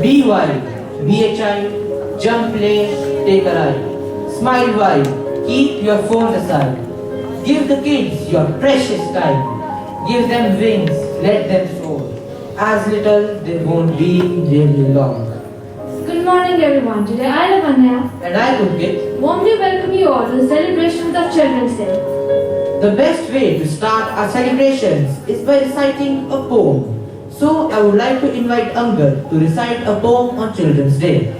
Be wild, be a child, jump, play, take a ride. Smile wide, keep your phone aside. Give the kids your precious time. Give them wings, let them soar. As little, they won't be really long. Good morning everyone. Today I, Lavanya, And I could get warmly welcome you all to the celebrations of Children's Day. the best way to start our celebrations is by reciting a poem. So I would like to invite Angad to recite a poem on Children's Day.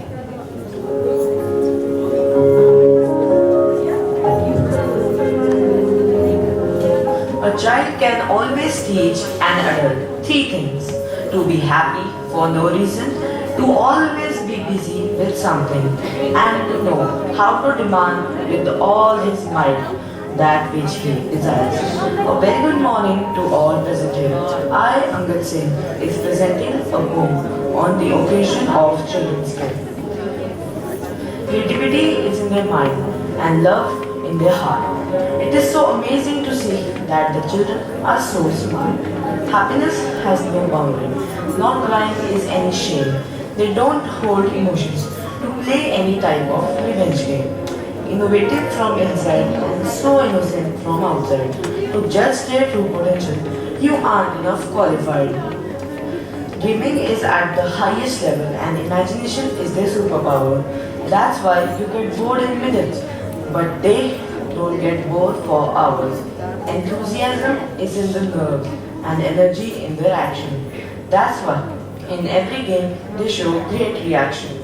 A child can always teach an adult three things: to be happy for no reason, to always be busy with something, and to know how to demand with all his might that which he desires. A very good morning to all present here. I, Angad Singh, is presenting a poem on the occasion of Children's Day. Creativity is in their mind and love in their heart. It is so amazing to see that the children are so smart. Happiness has no boundary. Not crying is any shame. They don't hold emotions to play any type of revenge game. Innovative from inside and so innocent from outside. To judge their true potential, you aren't enough qualified. Dreaming is at the highest level and imagination is their superpower. That's why you get bored in minutes, but they don't get bored for hours. Enthusiasm is in the nerve and energy in their action. That's why in every game they show great reaction.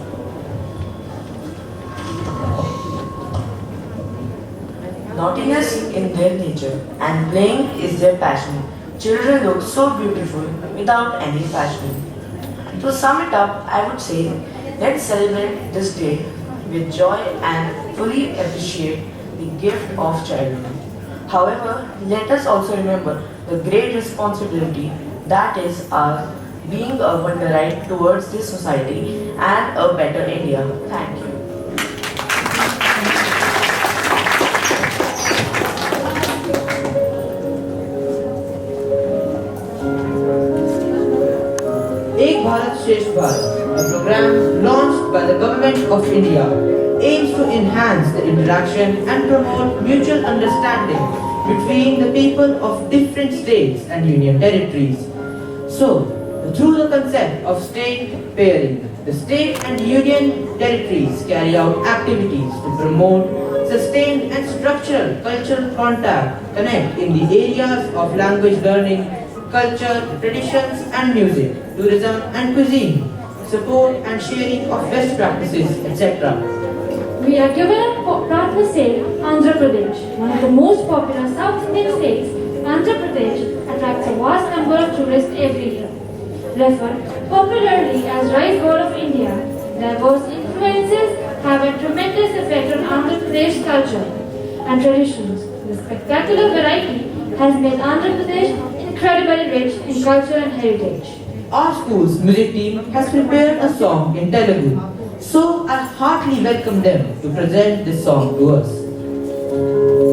Naughtiness in their nature and playing is their passion. Children look so beautiful without any fashion. To sum it up, I would say, let's celebrate this day with joy and fully appreciate the gift of childhood. However, let us also remember the great responsibility that is our being a wonderite towards this society and a better India. Thank you. Ek Bharat Shresth Bharat, a program launched by the Government of India, aims to enhance the interaction and promote mutual understanding between the people of different states and union territories. So, through the concept of state pairing, the state and union territories carry out activities to promote sustained and structural cultural connect in the areas of language learning, culture, traditions and music, tourism and cuisine, support and sharing of best practices, etc. We are given a proud to say Andhra Pradesh, one of the most popular South Indian states. Andhra Pradesh attracts a vast number of tourists every year. Referred popularly as Rice Bowl of India, diverse influences have a tremendous effect on Andhra Pradesh culture and traditions. The spectacular variety has made Andhra Pradesh incredibly rich in culture and heritage. Our school's music team has prepared a song in Telugu, so I heartily welcome them to present this song to us. Marvel,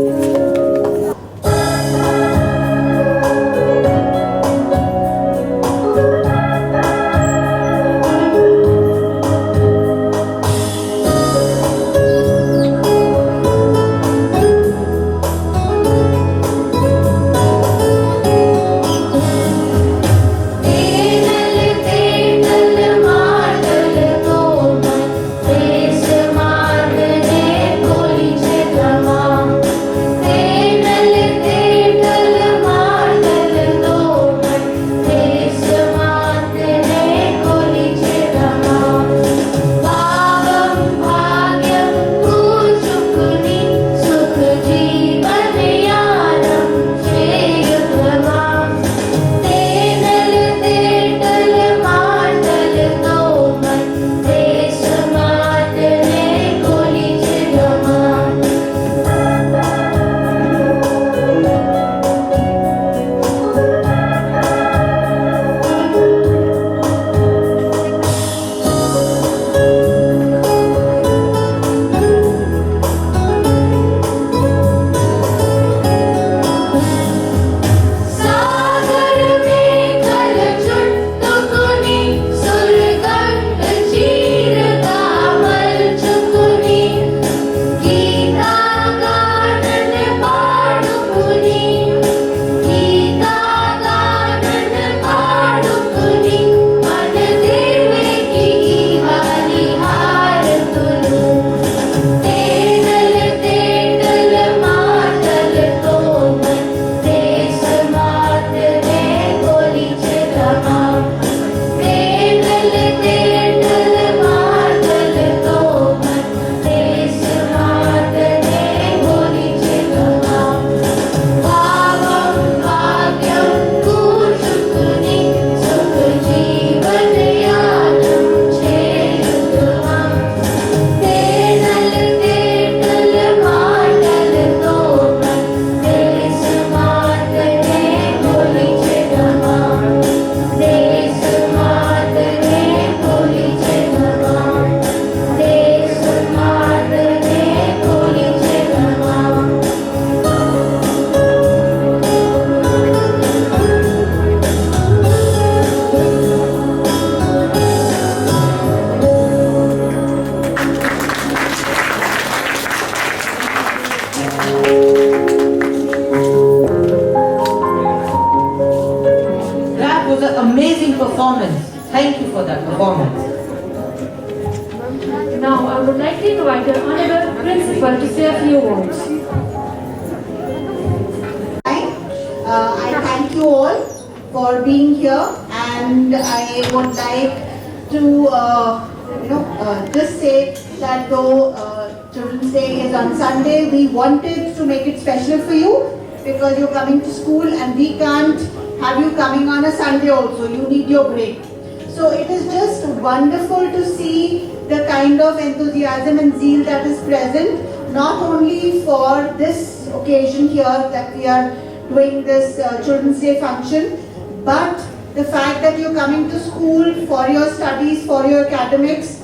was an amazing performance. Thank you for that performance. Now I would like to invite our honorable principal to say a few words. I thank you all for being here, and I would like to just say that though Children's Day is on Sunday, we wanted to make it special for you because you're coming to school and we can't have you coming on a Sunday also. You need your break. So it is just wonderful to see the kind of enthusiasm and zeal that is present, not only for this occasion here that we are doing this Children's Day function, but the fact that you're coming to school for your studies, for your academics.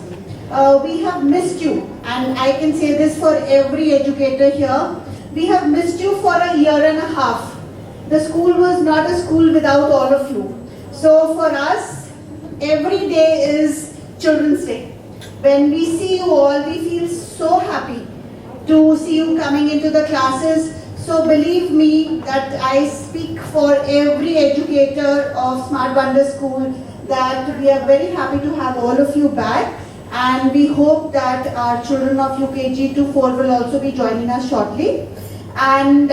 We have missed you, and I can say this for every educator here. We have missed you for a year and a half. The school was not a school without all of you. So for us, every day is Children's Day. When we see you all, we feel so happy to see you coming into the classes. So believe me that I speak for every educator of Smart Wonder School that we are very happy to have all of you back, and we hope that our children of UKG to 4 will also be joining us shortly. And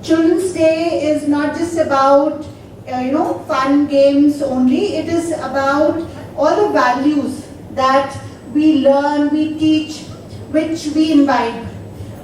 Children's Day is not just about fun games only. It is about all the values that we learn, we teach, which we imbibe.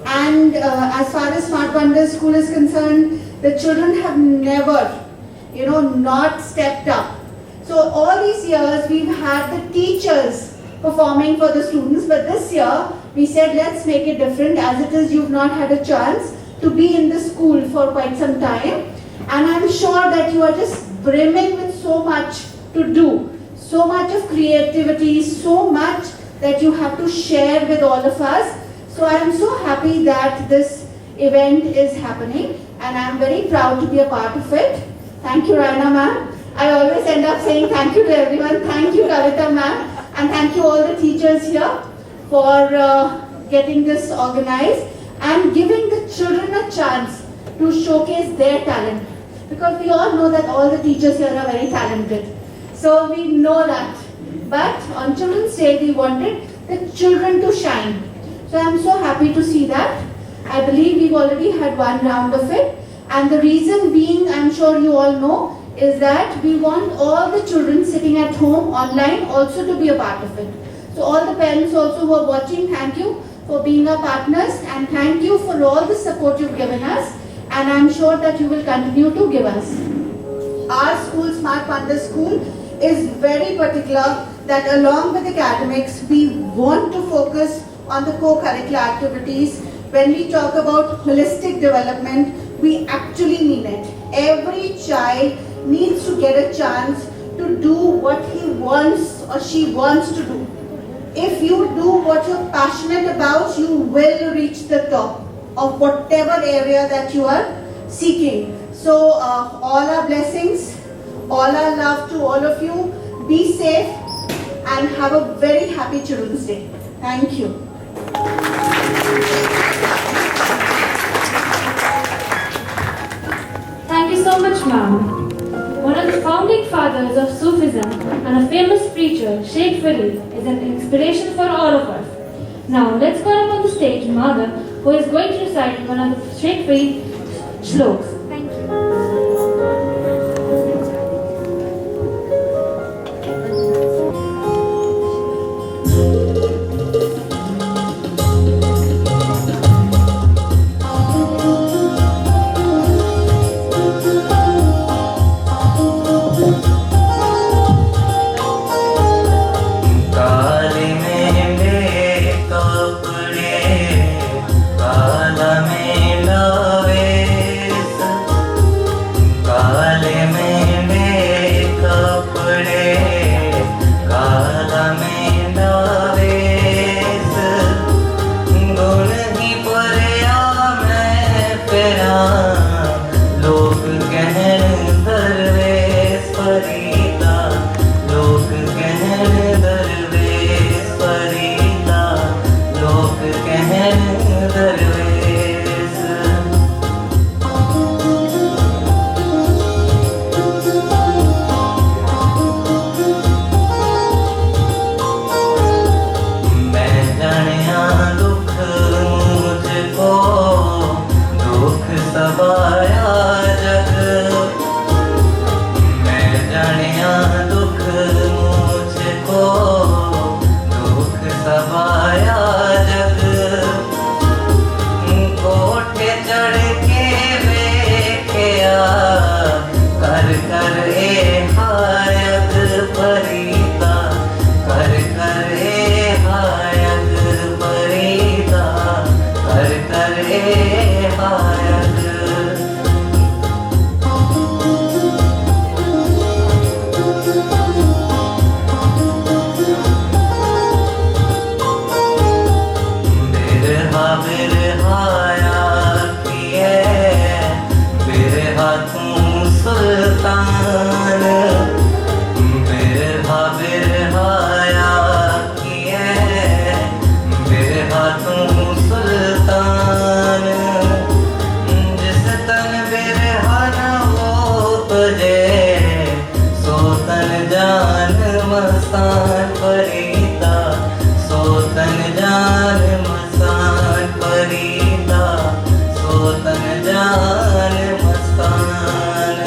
And as far as Smart Wonder School is concerned, the children have never, not stepped up. So all these years we've had the teachers performing for the students, but this year we said let's make it different. As it is, you've not had a chance to be in the school for quite some time, and I'm sure that you are just brimming with so much to do, so much of creativity, so much that you have to share with all of us. So I am so happy that this event is happening, and I am very proud to be a part of it. Thank you, Raina ma'am. I always end up saying thank you to everyone. Thank you, Ravita ma'am, and thank you all the teachers here for getting this organized and giving the children a chance to showcase their talent. Because we all know that all the teachers here are very talented. So we know that. But on Children's Day, we wanted the children to shine. So I'm so happy to see that. I believe we've already had one round of it. And the reason being, I'm sure you all know, is that we want all the children sitting at home online also to be a part of it. So all the parents also who are watching, thank you for being our partners, and thank you for all the support you've given us, and I'm sure that you will continue to give us. Our school, Smart Wonder School, is very particular that along with academics, we want to focus on the co-curricular activities. When we talk about holistic development, we actually mean it. Every child needs to get a chance to do what he wants or she wants to do. If you do what you're passionate about, you will reach the top of whatever area that you are seeking. So all our blessings, all our love to all of you. Be safe and have a very happy Children's Day. Thank you. Thank you so much, ma'am. One of the founding fathers of Sufism and a famous preacher, Sheikh Wali, is an inspiration for all of us. Now, let's call up on the stage Mother, who is going to recite one of the Sheikh Wali shlokas. Thank you. काले मेले कपड़े काला मेला वेश उपजे सोतन जान मसान परीता सोतन जान मसान परीता सोतन जान मसान।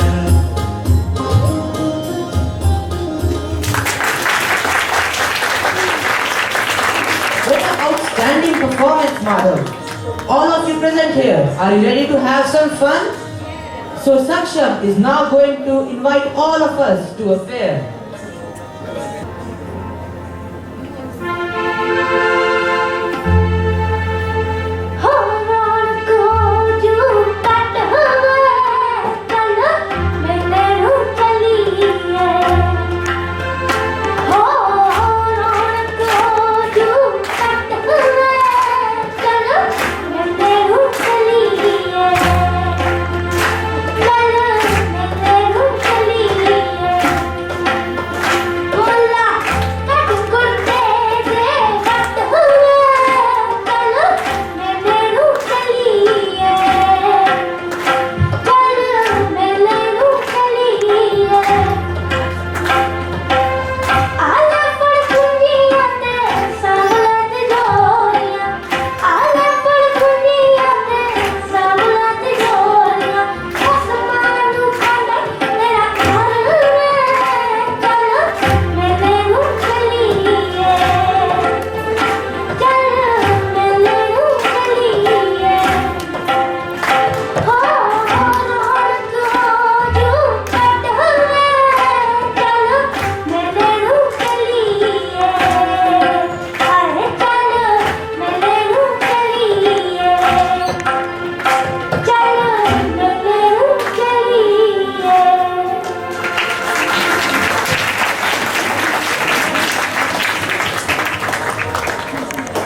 What an outstanding performance, Madhav. All of you present here, are you ready to have some fun? So Saksham is now going to invite all of us to a fair.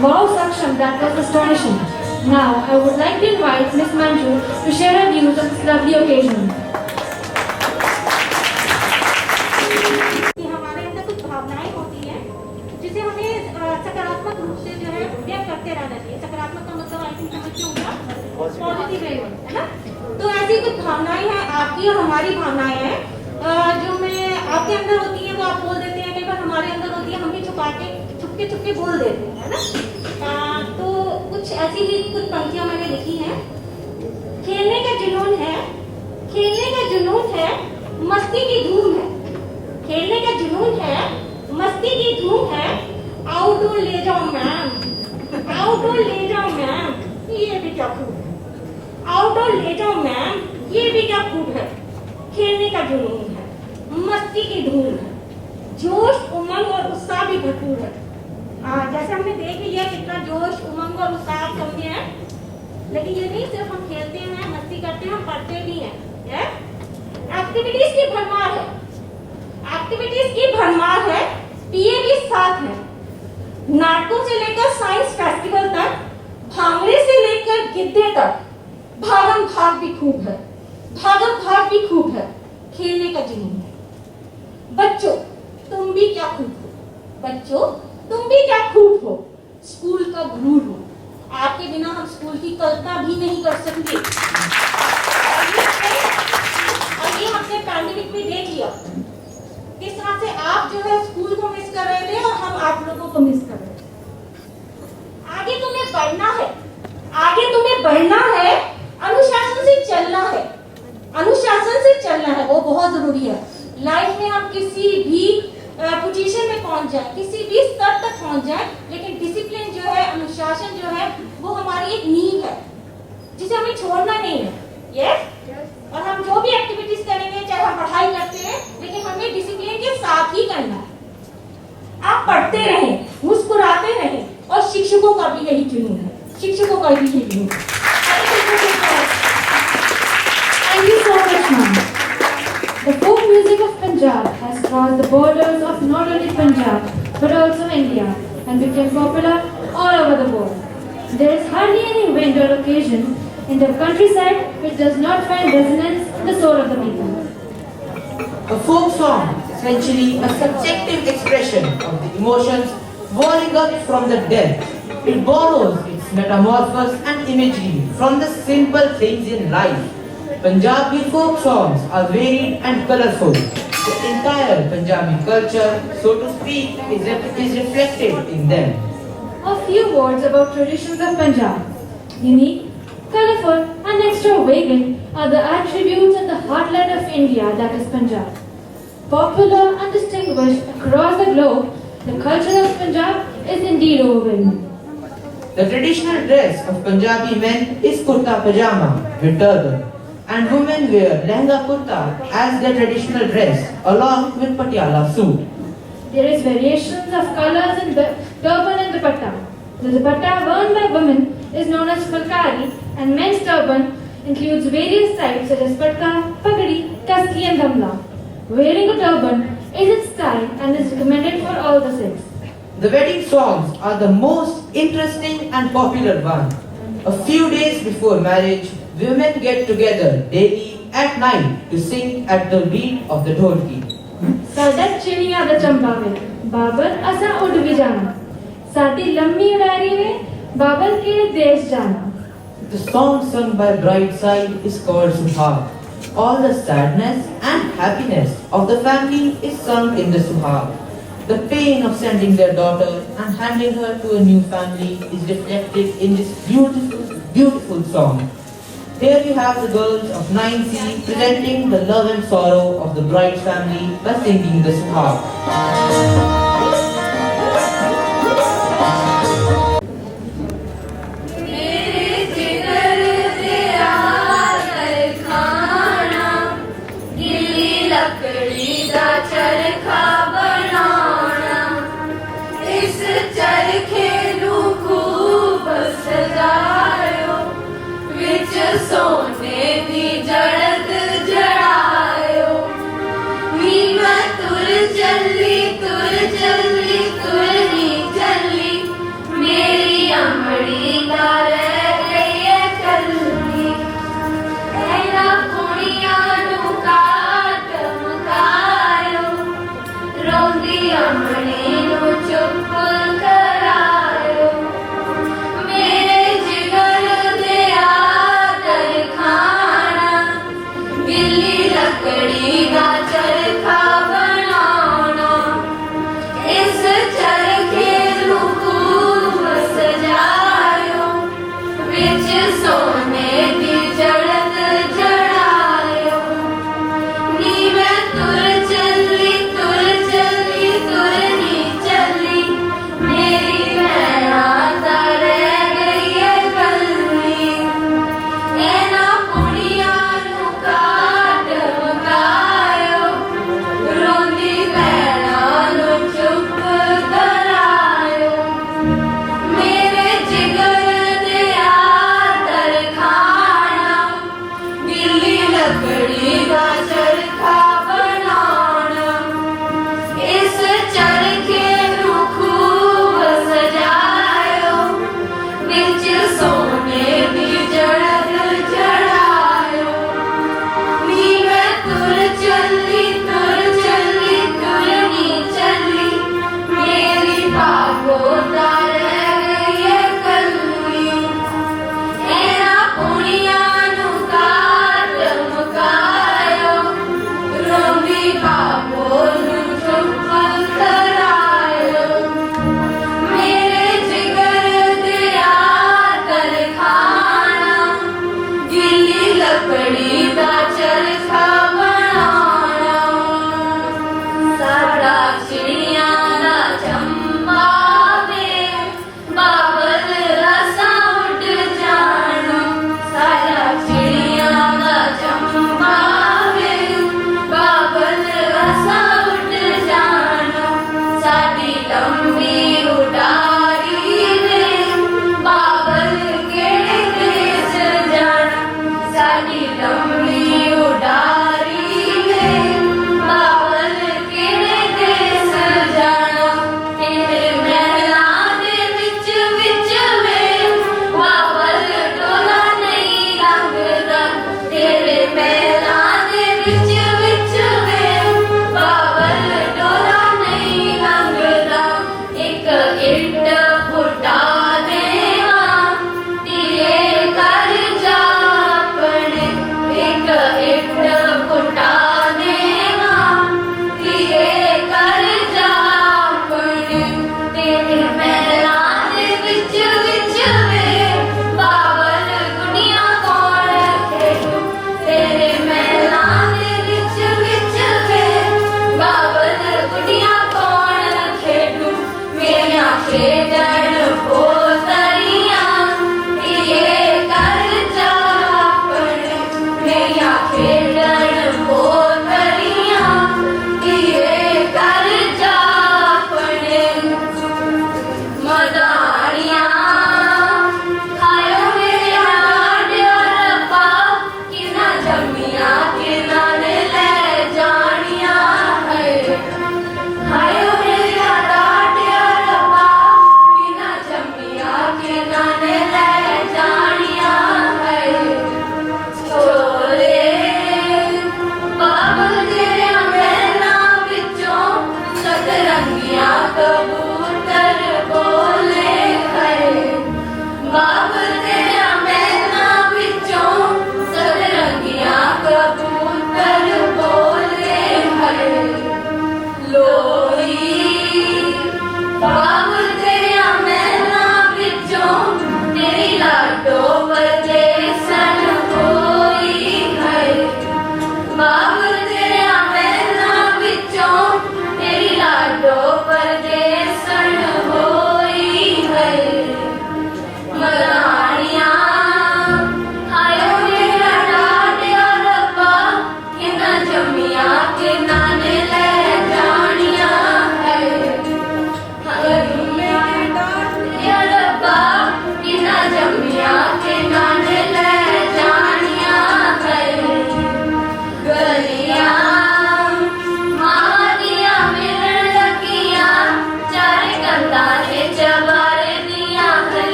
Wow, Saksham, that was astonishing. Now, I would like to invite Miss Manju to share her views on this lovely occasion. कि हमारे अंदर कुछ भावनाएं होती हैं जिसे हमें सकारात्मक रूप से जो है व्यक्त करते रहना चाहिए। सकारात्मक का मतलब आई थिंक समझते होंगे पॉजिटिव वे में, है ना। तो ऐसी कुछ भावनाएं हैं, आपकी और हमारी भावनाएं हैं जो मैं आपके अंदर होती है वो आप बोल देते हैं, कई बार हमारे अंदर होती है हम भी छुपा के चुपके बोल देते हैं, है ना। तो कुछ ऐसी ही कुछ पंक्तियां मैंने लिखी हैं। खेलने का जुनून है, खेलने का जुनून है, मस्ती की धूम है। खेलने का जुनून है, मस्ती की धूम है। आउटडोर ले जाओ मैम, आउटडोर ले जाओ मैम, ये भी क्या खूब है। आउटडोर ले जाओ मैम, ये भी क्या खूब है। खेलने का जुनून है, मस्ती की धूम है, जोश उमंग और उत्साह भी भरपूर है। जैसे हमने देख लिया कितना जोश उमंग और उत्साह समझे हैं, लेकिन ये नहीं सिर्फ हम खेलते हैं मस्ती करते हैं, हम पढ़ते भी हैं। एक्टिविटीज की भरमार है, एक्टिविटीज की भरमार है, पीए भी साथ है। नाटकों से लेकर साइंस फेस्टिवल तक, भांगड़े से लेकर गिद्दे तक, भागम भाग भी खूब है, भागम भाग भी खूब है। खेलने का जुनून है। बच्चों तुम भी क्या खूब हो, बच्चों तुम भी क्या खूब हो। स्कूल का गुरूर हो, आपके बिना हम स्कूल की कल्पना भी नहीं कर सकते। और ये हमने पैंडेमिक में देख लिया किस तरह से आप जो है स्कूल को मिस कर रहे थे और हम आप लोगों को मिस कर रहे थे। आगे तुम्हें बढ़ना है, आगे तुम्हें बढ़ना है, अनुशासन से चलना है, अनुशासन से चलना है, वो बहुत जरूरी है। लाइफ में हम किसी भी पोजीशन में पहुंच जाए, किसी भी स्तर तक पहुंच जाए, लेकिन डिसिप्लिन जो है, अनुशासन जो है, वो हमारी एक नींव है जिसे हमें छोड़ना नहीं है। यस, और हम जो भी एक्टिविटीज करेंगे, चाहे हम पढ़ाई करते हैं, लेकिन हमें डिसिप्लिन के साथ ही करना है। आप पढ़ते रहें, मुस्कुराते रहें, और शिक्षकों का भी यही जुनून है, शिक्षकों का भी यही जुनून है। Thank you so much, ma'am. The folk music of Punjab has crossed the borders of not only Punjab but also India and became popular all over the world. There is hardly any event or occasion in the countryside which does not find resonance in the soul of the people. A folk song is essentially a subjective expression of the emotions welling up from the dead. It borrows its metamorphose and imagery from the simple things in life. Punjabi folk songs are varied and colorful. The entire Punjabi culture, so to speak, is reflected in them. A few words about traditions of Punjab. Unique, colorful and extravagant are the attributes of the heartland of India, that is Punjab. Popular and distinguished across the globe, the culture of Punjab is indeed overwhelming. The traditional dress of Punjabi men is kurta pajama with turban, and women wear lehenga kurta as their traditional dress along with patiala suit. There is variations of colors in the turban and dupatta. The dupatta worn by women is known as fulkari, and men's turban includes various types such as patka, pagadi, kaski and dhamla. Wearing a turban is its style and is recommended for all the sex. The wedding songs are the most interesting and popular one. A few days before marriage, women get together daily at night to sing at the beat of the dholki. साडा चिड़िया दा चंबा वे बाबर असा उड़ भी जाना साडी लम्मी उड़ारी वे बाबर के देश जाना. The song sung by bride side is called Suhag. All the sadness and happiness of the family is sung in the Suhag. The pain of sending their daughter and handing her to a new family is reflected in this beautiful, beautiful song. Here you have the girls of 9C presenting the love and sorrow of the bride's family by singing the Suhag. सोने दी जड़त जड़ायो नी मैं तुर चली चली मेरी अमड़ी का रह गई है कल्ली ऐना कुड़िया नू काट मुकायो रोंदी अमड़ी नू चुप करायो मेरे जिगर दे लकड़ी दा चरखा बनाना इस चरखे नू खूब सजायो विच सोने दी जड़त जड़ायो नी मैं तुर चली चली मेरी भैना दा रह गई है कल्ली ऐना कुड़िया नू काट मुकायो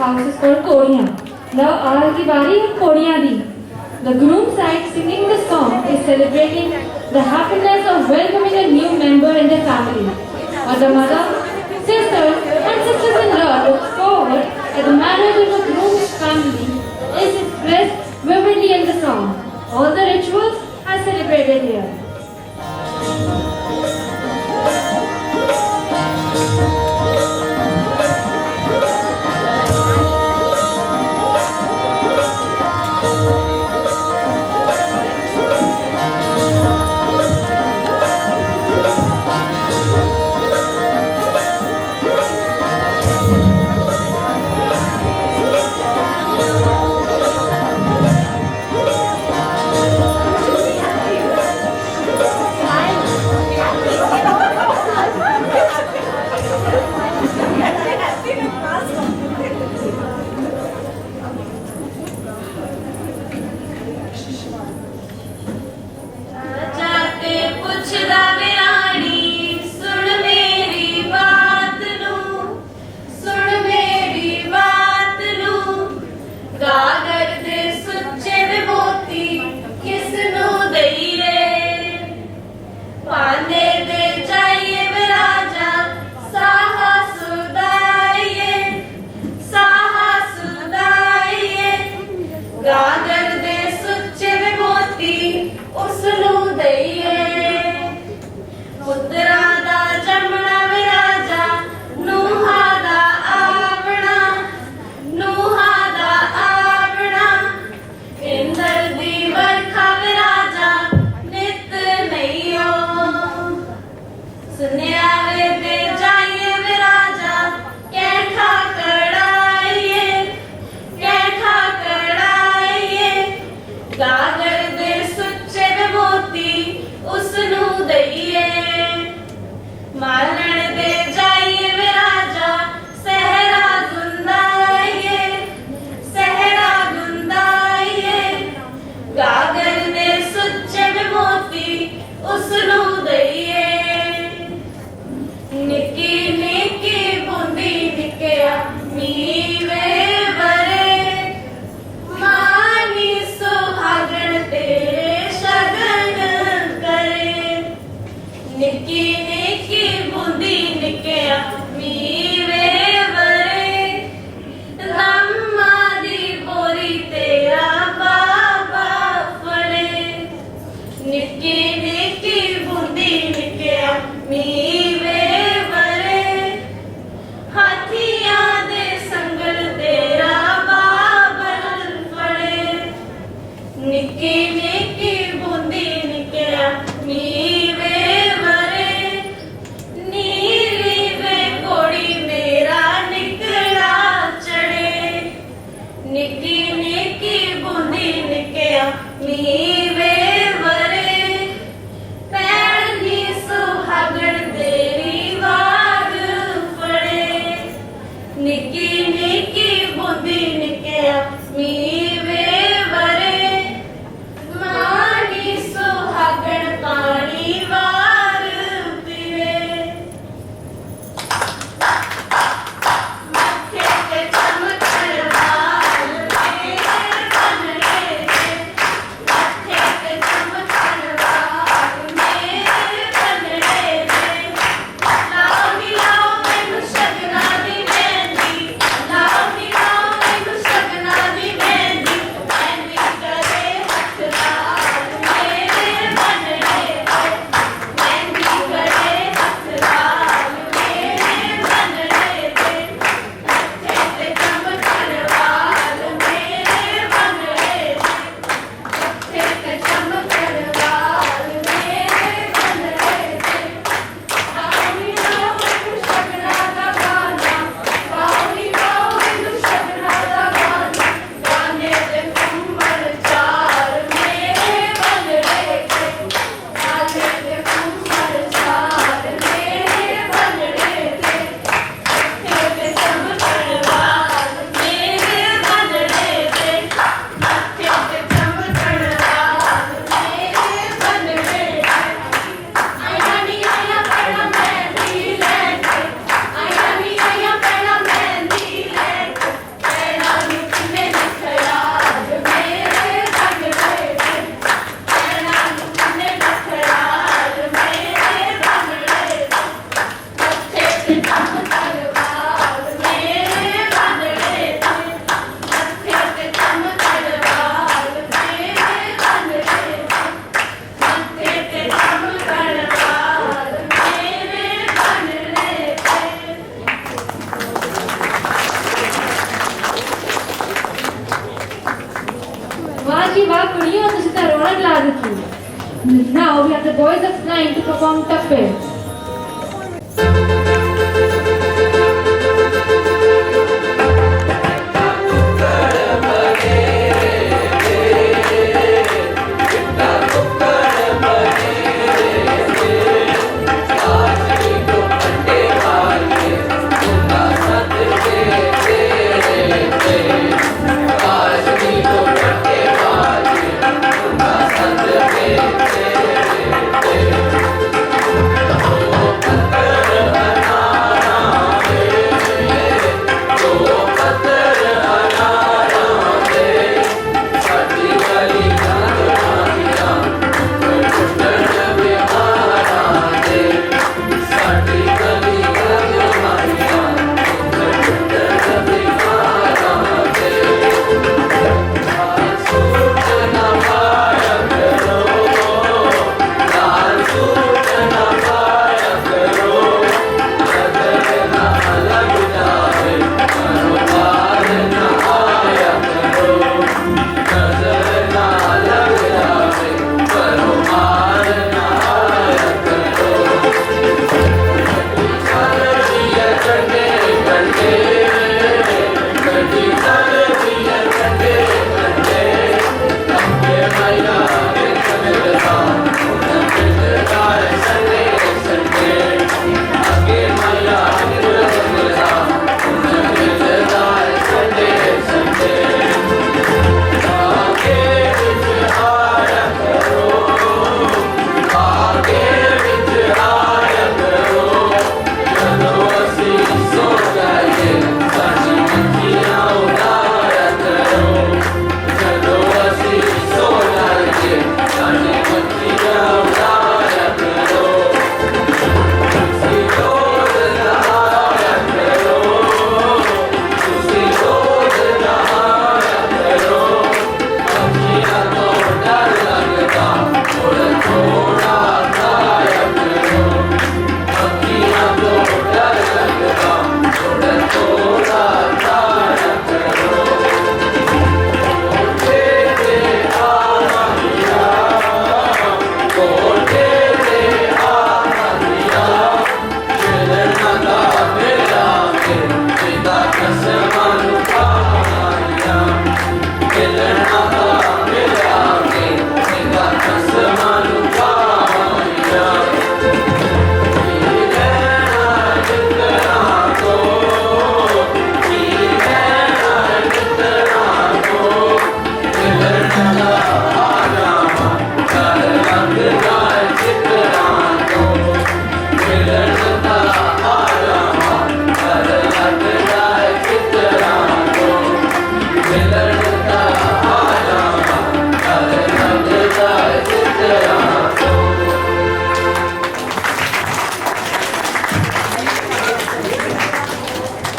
house is called Kodiyan. Now aal ki bari hai Kodiyan di. The groom side singing the song is celebrating the happiness of welcoming a new member in the family. But the mother, sisters and sisters-in-law look forward that the marriage of the groom's family is expressed vividly in the song. All the rituals are celebrated here. जाते पुछदा बिरानी सुन मेरी बात नू गागर दे सुच्चे वे मोती किस नू दई रे पाने दे जाइए वे राजा साहा सुदाइए गागर दे सुच्चे वे मोती उस नू दईए पुत्रा दा जमना वे राजा नूहा दा आवना इंदर दी बरखा वे राजा नित नईयो सुनिया वे दे जाइए वे राजा कैठा कड़ाइए गागर दे सुच्चे वे मोती उस नू दईए मालन दे जाइए वे राजा सहरा गुंदाइए गागर दे सुच्चे वे मोती उस नू दईए निकी निकी बूंदी निकया मीवे वरे मानी सुहागण तेरे शगन करे निकी निकी बूंदी निकया मीवे वरे रम्मा दी बोरी तेरा बाबा फड़े निकी निकी बूंदी निकया मीवे वरे हाथियां दे संगल तेरा बाबल फड़े निकी निकी बूंदी निकया मीवे वरे नीली वे कोड़ी मेरा निकला चढ़े निकी निकी बूंदी निकया मीवे वरे पैरनी सुहागण तेरी वार फड़े निकी निकी बूंदी निकया मीवे वरे मानी सुहागण पानी वार पीवे मत्थे ते चमकण वाल तेरे बनगे मत्थे ते कुड़ियों तुझे तो रौनक ला रखी। Now we have the boys of line to perform tappe.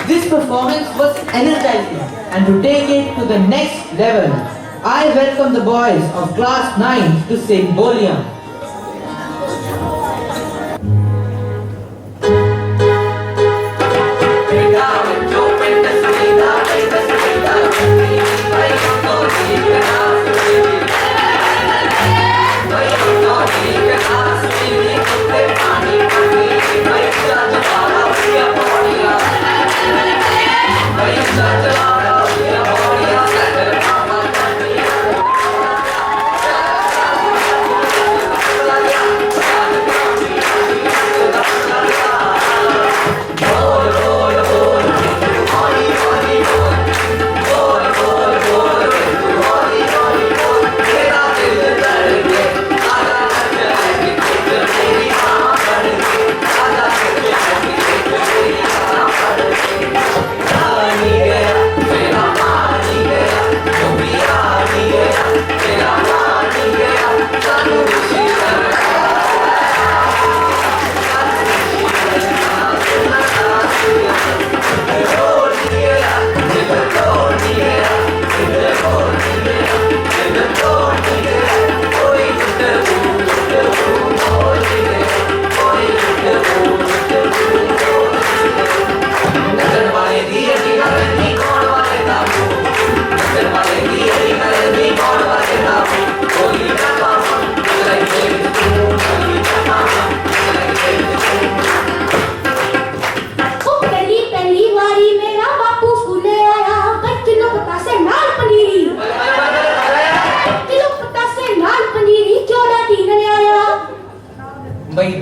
This performance was energizing, and to take it to the next level, I welcome the boys of class 9 to sing Boliyan.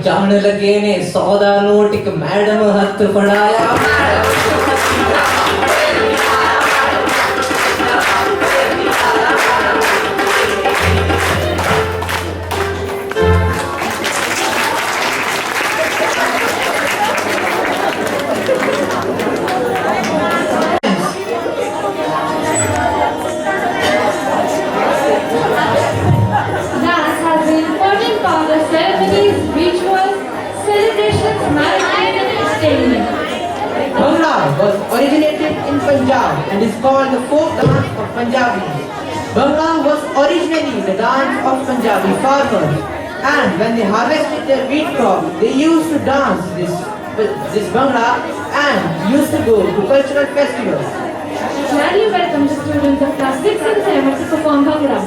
जान लगे ने 100 दा note एक madam हथ फड़ाया Dance has been an important part of ceremonies, rituals, celebrations, marriages, and entertainment. Bhangra was originated in Punjab and is called the folk dance of Punjabi. Bhangra was originally the dance of Punjabi farmers, and when they harvested their wheat crop, they used to dance this Bhangra and used to go to cultural festivals. Gladly welcome the students of class 6 and 7 to perform Bhangra.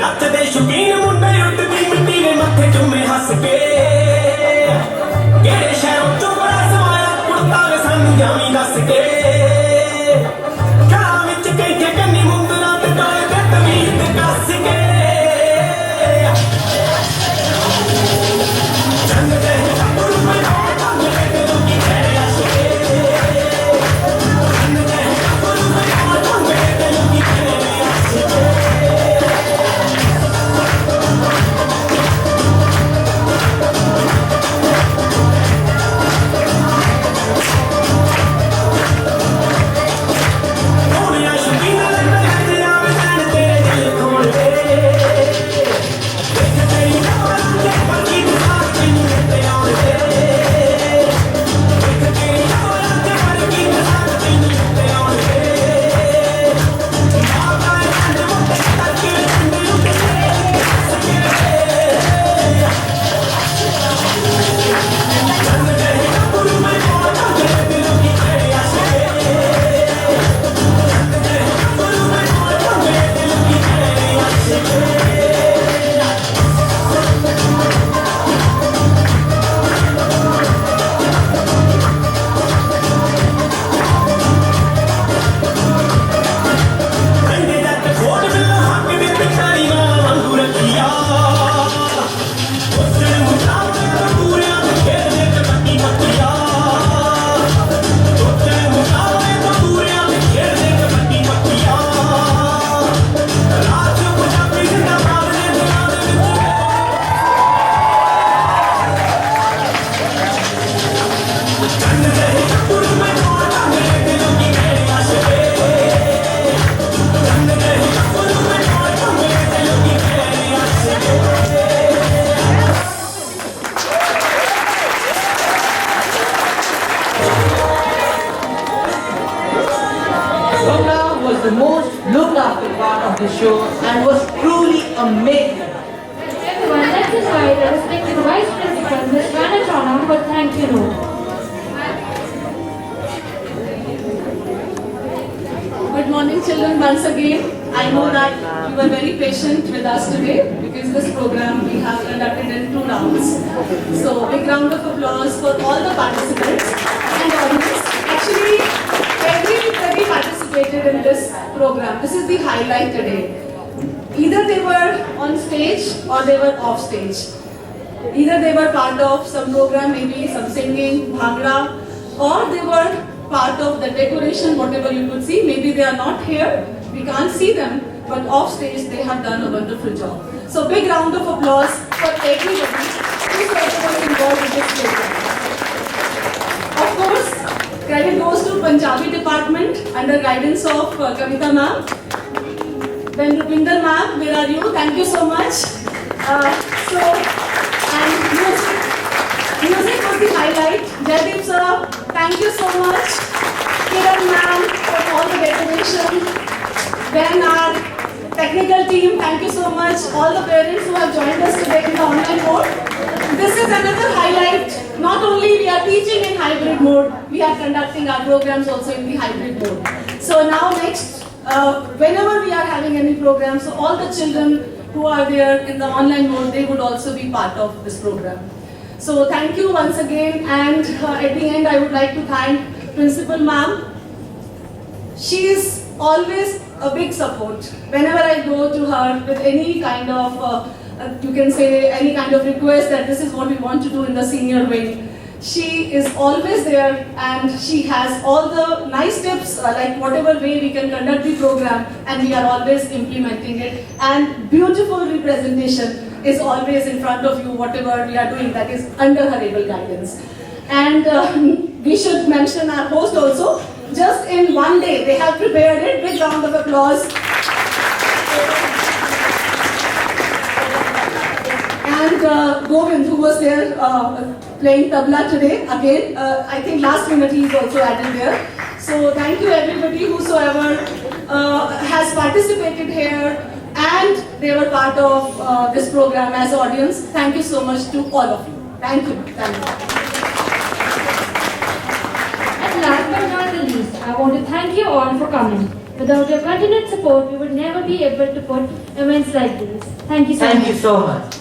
ਨੱਚਦੇ ਸ਼ੁਕੀਨ ਮੁੰਡੇ ਉੱਡਦੀ ਮਿੱਟੀ ਦੇ ਮੱਥੇ ਚੁੰਮੇ ਹੱਸ ਕੇ ਕਿਹੜੇ ਸ਼ਹਿਰੋਂ ਚੋਂ ਬੜਾ ਸਮਾਇਆ ਕੁੜਤਾ ਵੇ ਸਾਨੂੰ ਜਾਵੀਂ ਦੱਸ ਕੇ ਘਰਾਂ ਵਿੱਚ ਕੈਂਠੇ ਕੰਨੀ ਮੁੰਦਰਾਂ ਤੇ ਟੋਏ ਤੇ ਤਵੀਰ ਤੇ ਕੱਸ ਕੇ ਚੰਦ ਦੇ ਟੱਪੂ ਮੈਂ ਟੰਗ ਤੇ ਲੋਕੀ ਖੜੇ ਹੱਸ ਕੇ ਚੰਦ ਦੇ ਟੱਪੂ ਮੈਂ ਟੰਗ ਤੇ ਲੋਕੀ ਖੜੇ ਹੱਸ ਕੇ Bhangra was the most looked after part of the show and was truly amazing. Everyone, let's invite the respected Vice Principal, Ms. Rana Chana, for thank you note. Good morning, children, once again. I know that you were very patient with us today because this program we have conducted in 2 rounds. So, big round of applause for all the participants and audience. Actually, everybody participated in this program. This is the highlight today. Either they were on stage or they were off stage. Either they were part of some program, maybe some singing, bhangra, or they were part of the decoration, whatever you could see. Maybe they are not here, we can't see them, but off stage they have done a wonderful job. So big round of applause for everybody who was involved in this program. Of course, credit goes to Punjabi department under guidance of Kavita ma'am. Then Rupinder ma'am, where are you? Thank you so much. And music was the highlight. Jaideep sir, thank you so much. Kiran ma'am for all the decoration. Then our technical team, thank you so much. All the parents who have joined us today in the online mode. This is another highlight. Not only we are teaching in hybrid mode, we are conducting our programs also in the hybrid mode. So now next, whenever we are having any program, so all the children who are there in the online mode, they would also be part of this program. So thank you once again, and at the end I would like to thank Principal Ma'am. She is always a big support. Whenever I go to her with any kind of, you can say any kind of request that this is what we want to do in the senior wing, she is always there and she has all the nice tips, like whatever way we can conduct the program, and we are always implementing it. And beautiful representation is always in front of you, whatever we are doing, that is under her able guidance. And we should mention our host also. Just in one day, they have prepared it. Big round of applause. And Govind, who was there playing tabla today, again, I think last minute he is also added there. So thank you everybody whosoever has participated here and they were part of this program as audience. Thank you so much to all of you. Thank you. Thank you. And last but not the least, I want to thank you all for coming. Without your continued support, we would never be able to put events like these. Thank you so much. Thank you so much.